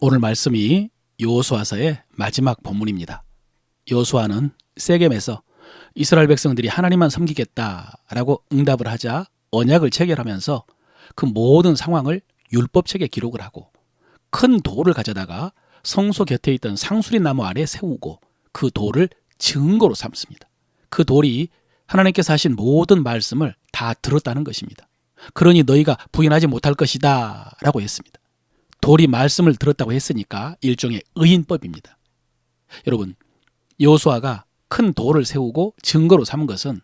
오늘 말씀이 여호수아서의 마지막 본문입니다. 여호수아는 세겜에서 이스라엘 백성들이 하나님만 섬기겠다라고 응답을 하자 언약을 체결하면서 그 모든 상황을 율법책에 기록을 하고 큰 돌을 가져다가 성소 곁에 있던 상수리 나무 아래 세우고 그 돌을 증거로 삼습니다. 그 돌이 하나님께서 하신 모든 말씀을 다 들었다는 것입니다. 그러니 너희가 부인하지 못할 것이다 라고 했습니다. 돌이 말씀을 들었다고 했으니까 일종의 의인법입니다. 여러분, 여호수아가 큰 돌을 세우고 증거로 삼은 것은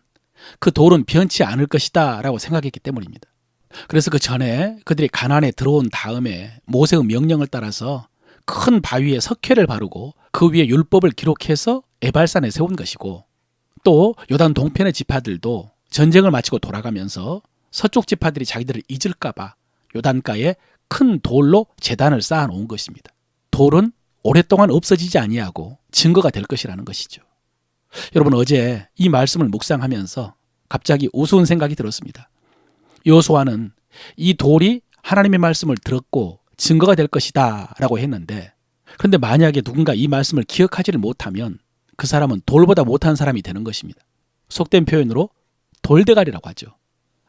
그 돌은 변치 않을 것이다 라고 생각했기 때문입니다. 그래서 그 전에 그들이 가나안에 들어온 다음에 모세의 명령을 따라서 큰 바위에 석회를 바르고 그 위에 율법을 기록해서 에발산에 세운 것이고, 또 요단 동편의 지파들도 전쟁을 마치고 돌아가면서 서쪽 지파들이 자기들을 잊을까 봐 요단가에 큰 돌로 제단을 쌓아 놓은 것입니다. 돌은 오랫동안 없어지지 아니하고 증거가 될 것이라는 것이죠. 여러분, 어제 이 말씀을 묵상하면서 갑자기 우스운 생각이 들었습니다. 여호수아는 이 돌이 하나님의 말씀을 들었고 증거가 될 것이다 라고 했는데, 그런데 만약에 누군가 이 말씀을 기억하지를 못하면 그 사람은 돌보다 못한 사람이 되는 것입니다. 속된 표현으로 돌대가리라고 하죠.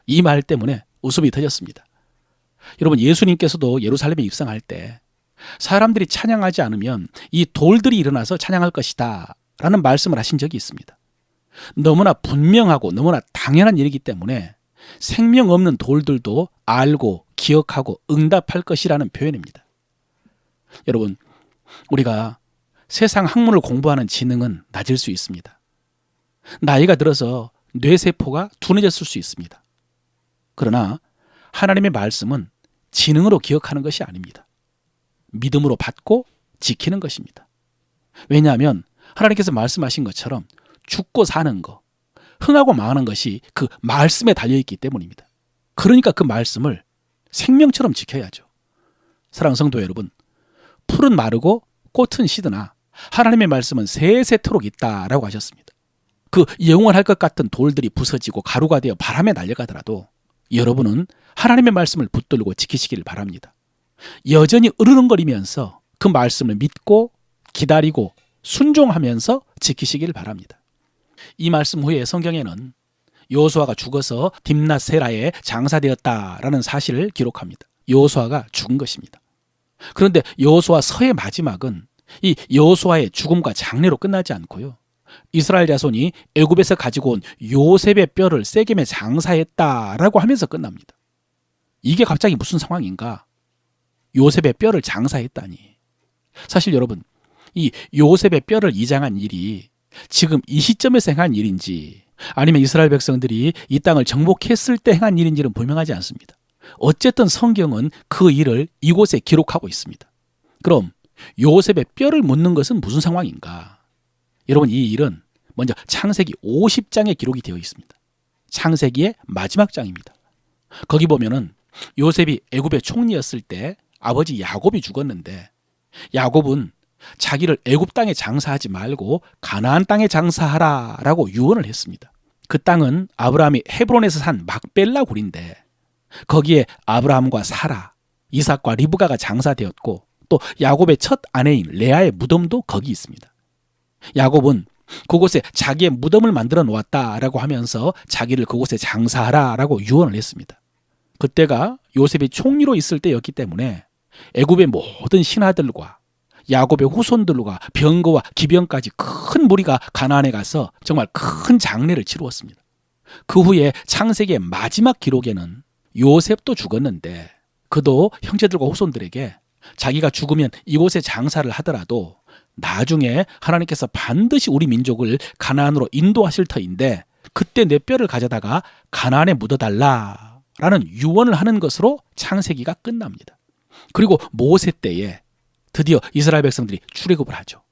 이 말 때문에 웃음이 터졌습니다. 여러분, 예수님께서도 예루살렘에 입성할 때 사람들이 찬양하지 않으면 이 돌들이 일어나서 찬양할 것이다 라는 말씀을 하신 적이 있습니다. 너무나 분명하고 너무나 당연한 일이기 때문에 생명 없는 돌들도 알고 기억하고 응답할 것이라는 표현입니다. 여러분, 우리가 세상 학문을 공부하는 지능은 낮을 수 있습니다. 나이가 들어서 뇌세포가 둔해졌을 수 있습니다. 그러나 하나님의 말씀은 지능으로 기억하는 것이 아닙니다. 믿음으로 받고 지키는 것입니다. 왜냐하면 하나님께서 말씀하신 것처럼 죽고 사는 거, 흥하고 망하는 것이 그 말씀에 달려있기 때문입니다. 그러니까 그 말씀을 생명처럼 지켜야죠. 사랑하는 성도 여러분, 풀은 마르고 꽃은 시드나 하나님의 말씀은 세세토록 있다라고 하셨습니다. 그 영원할 것 같은 돌들이 부서지고 가루가 되어 바람에 날아가더라도 여러분은 하나님의 말씀을 붙들고 지키시기를 바랍니다. 여전히 으르렁거리면서 그 말씀을 믿고 기다리고 순종하면서 지키시기를 바랍니다. 이 말씀 후에 성경에는 여호수아가 죽어서 딥낫세라에 장사되었다라는 사실을 기록합니다. 여호수아가 죽은 것입니다. 그런데 여호수아서의 마지막은 이 여호수아의 죽음과 장례로 끝나지 않고요, 이스라엘 자손이 애굽에서 가지고 온 요셉의 뼈를 세겜에 장사했다라고 하면서 끝납니다. 이게 갑자기 무슨 상황인가? 요셉의 뼈를 장사했다니. 사실 여러분, 이 요셉의 뼈를 이장한 일이 지금 이 시점에서 행한 일인지 아니면 이스라엘 백성들이 이 땅을 정복했을 때 행한 일인지는 분명하지 않습니다. 어쨌든 성경은 그 일을 이곳에 기록하고 있습니다. 그럼 요셉의 뼈를 묻는 것은 무슨 상황인가? 여러분, 이 일은 먼저 창세기 50장에 기록이 되어 있습니다. 창세기의 마지막 장입니다. 거기 보면은 요셉이 애굽의 총리였을 때 아버지 야곱이 죽었는데, 야곱은 자기를 애굽 땅에 장사하지 말고 가나안 땅에 장사하라라고 유언을 했습니다. 그 땅은 아브라함이 헤브론에서 산 막벨라 굴인데 거기에 아브라함과 사라, 이삭과 리브가가 장사되었고 또 야곱의 첫 아내인 레아의 무덤도 거기 있습니다. 야곱은 그곳에 자기의 무덤을 만들어 놓았다라고 하면서 자기를 그곳에 장사하라라고 유언을 했습니다. 그때가 요셉이 총리로 있을 때였기 때문에 애굽의 모든 신하들과 야곱의 후손들과 병거와 기병까지 큰 무리가 가나안에 가서 정말 큰 장례를 치루었습니다. 그 후에 창세기의 마지막 기록에는 요셉도 죽었는데 그도 형제들과 후손들에게 자기가 죽으면 이곳에 장사를 하더라도 나중에 하나님께서 반드시 우리 민족을 가나안으로 인도하실 터인데 그때 내 뼈를 가져다가 가나안에 묻어달라라는 유언을 하는 것으로 창세기가 끝납니다. 그리고 모세 때에 드디어 이스라엘 백성들이 출애굽을 하죠.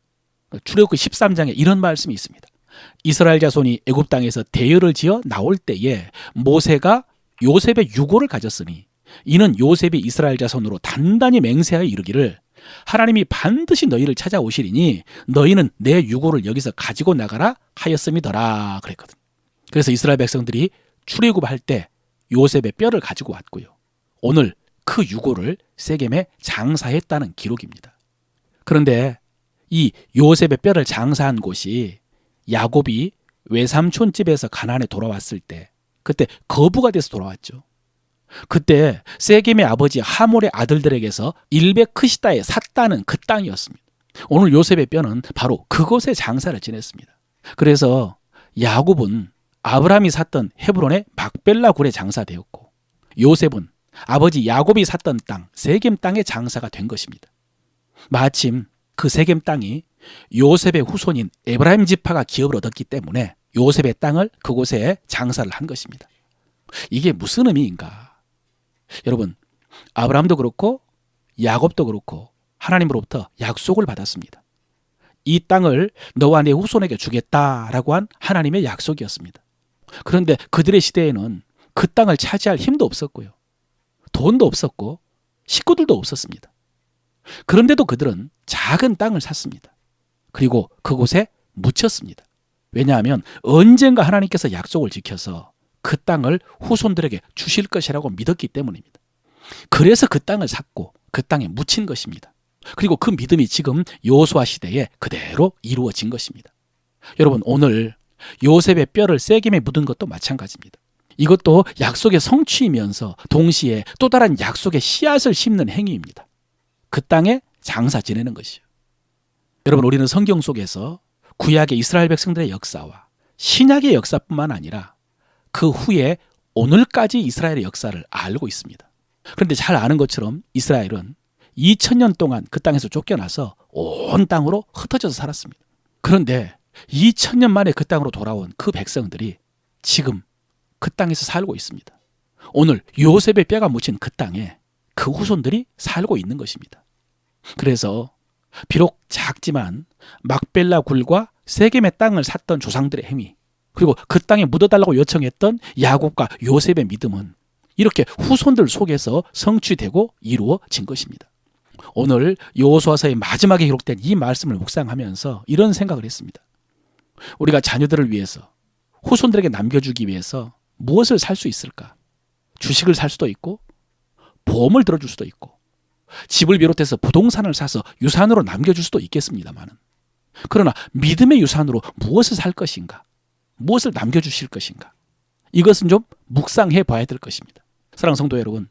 출애굽기 13장에 이런 말씀이 있습니다. 이스라엘 자손이 애굽 땅에서 대열을 지어 나올 때에 모세가 요셉의 유고를 가졌으니 이는 요셉이 이스라엘 자손으로 단단히 맹세하여 이르기를 하나님이 반드시 너희를 찾아오시리니 너희는 내 유고를 여기서 가지고 나가라 하였음이더라 그랬거든. 그래서 이스라엘 백성들이 출애굽할 때 요셉의 뼈를 가지고 왔고요, 오늘 그 유고를 세겜에 장사했다는 기록입니다. 그런데 이 요셉의 뼈를 장사한 곳이 야곱이 외삼촌 집에서 가나안에 돌아왔을 때 그때 거부가 돼서 돌아왔죠. 그때 세겜의 아버지 하몰의 아들들에게서 일베크시다에 샀다는 그 땅이었습니다. 오늘 요셉의 뼈는 바로 그곳에 장사를 지냈습니다. 그래서 야곱은 아브라함이 샀던 헤브론의 막벨라 굴에 장사되었고, 요셉은 아버지 야곱이 샀던 땅 세겜 땅에 장사가 된 것입니다. 마침 그 세겜 땅이 요셉의 후손인 에브라임 지파가 기업을 얻었기 때문에 요셉의 땅을 그곳에 장사를 한 것입니다. 이게 무슨 의미인가? 여러분, 아브라함도 그렇고 야곱도 그렇고 하나님으로부터 약속을 받았습니다. 이 땅을 너와 내 후손에게 주겠다라고 한 하나님의 약속이었습니다. 그런데 그들의 시대에는 그 땅을 차지할 힘도 없었고요. 돈도 없었고 식구들도 없었습니다. 그런데도 그들은 작은 땅을 샀습니다. 그리고 그곳에 묻혔습니다. 왜냐하면 언젠가 하나님께서 약속을 지켜서 그 땅을 후손들에게 주실 것이라고 믿었기 때문입니다. 그래서 그 땅을 샀고 그 땅에 묻힌 것입니다. 그리고 그 믿음이 지금 여호수아 시대에 그대로 이루어진 것입니다. 여러분, 오늘 요셉의 뼈를 세겜에 묻은 것도 마찬가지입니다. 이것도 약속의 성취이면서 동시에 또 다른 약속의 씨앗을 심는 행위입니다. 그 땅에 장사 지내는 것이요. 여러분, 우리는 성경 속에서 구약의 이스라엘 백성들의 역사와 신약의 역사뿐만 아니라 그 후에 오늘까지 이스라엘의 역사를 알고 있습니다. 그런데 잘 아는 것처럼 이스라엘은 2000년 동안 그 땅에서 쫓겨나서 온 땅으로 흩어져서 살았습니다. 그런데 2000년 만에 그 땅으로 돌아온 그 백성들이 지금 그 땅에서 살고 있습니다. 오늘 요셉의 뼈가 묻힌 그 땅에 그 후손들이 살고 있는 것입니다. 그래서 비록 작지만 막벨라 굴과 세겜의 땅을 샀던 조상들의 행위, 그리고 그 땅에 묻어달라고 요청했던 야곱과 요셉의 믿음은 이렇게 후손들 속에서 성취되고 이루어진 것입니다. 오늘 여호수아서의 마지막에 기록된 이 말씀을 묵상하면서 이런 생각을 했습니다. 우리가 자녀들을 위해서, 후손들에게 남겨주기 위해서 무엇을 살 수 있을까? 주식을 살 수도 있고 보험을 들어줄 수도 있고 집을 비롯해서 부동산을 사서 유산으로 남겨줄 수도 있겠습니다만, 그러나 믿음의 유산으로 무엇을 살 것인가? 무엇을 남겨주실 것인가? 이것은 좀 묵상해 봐야 될 것입니다. 사랑하는 성도 여러분,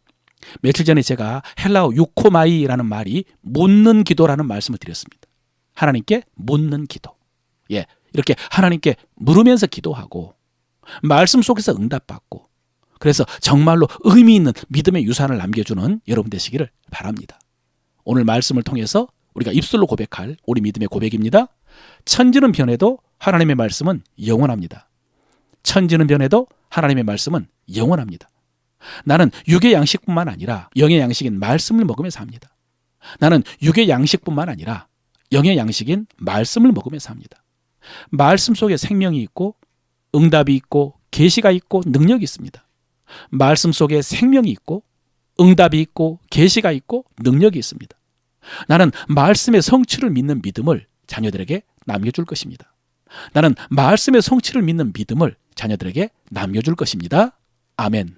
며칠 전에 제가 헬라어 유코마이라는 말이 묻는 기도라는 말씀을 드렸습니다. 하나님께 묻는 기도. 이렇게 하나님께 물으면서 기도하고 말씀 속에서 응답받고, 그래서 정말로 의미 있는 믿음의 유산을 남겨주는 여러분 되시기를 바랍니다. 오늘 말씀을 통해서 우리가 입술로 고백할 우리 믿음의 고백입니다. 천지는 변해도 하나님의 말씀은 영원합니다. 천지는 변해도 하나님의 말씀은 영원합니다. 나는 육의 양식뿐만 아니라 영의 양식인 말씀을 먹으며 삽니다. 나는 육의 양식뿐만 아니라 영의 양식인 말씀을 먹으며 삽니다. 말씀 속에 생명이 있고 응답이 있고 계시가 있고 능력이 있습니다. 말씀 속에 생명이 있고 응답이 있고 계시가 있고 능력이 있습니다. 나는 말씀의 성취를 믿는 믿음을 자녀들에게 남겨줄 것입니다. 나는 말씀의 성취를 믿는 믿음을 자녀들에게 남겨줄 것입니다. 아멘.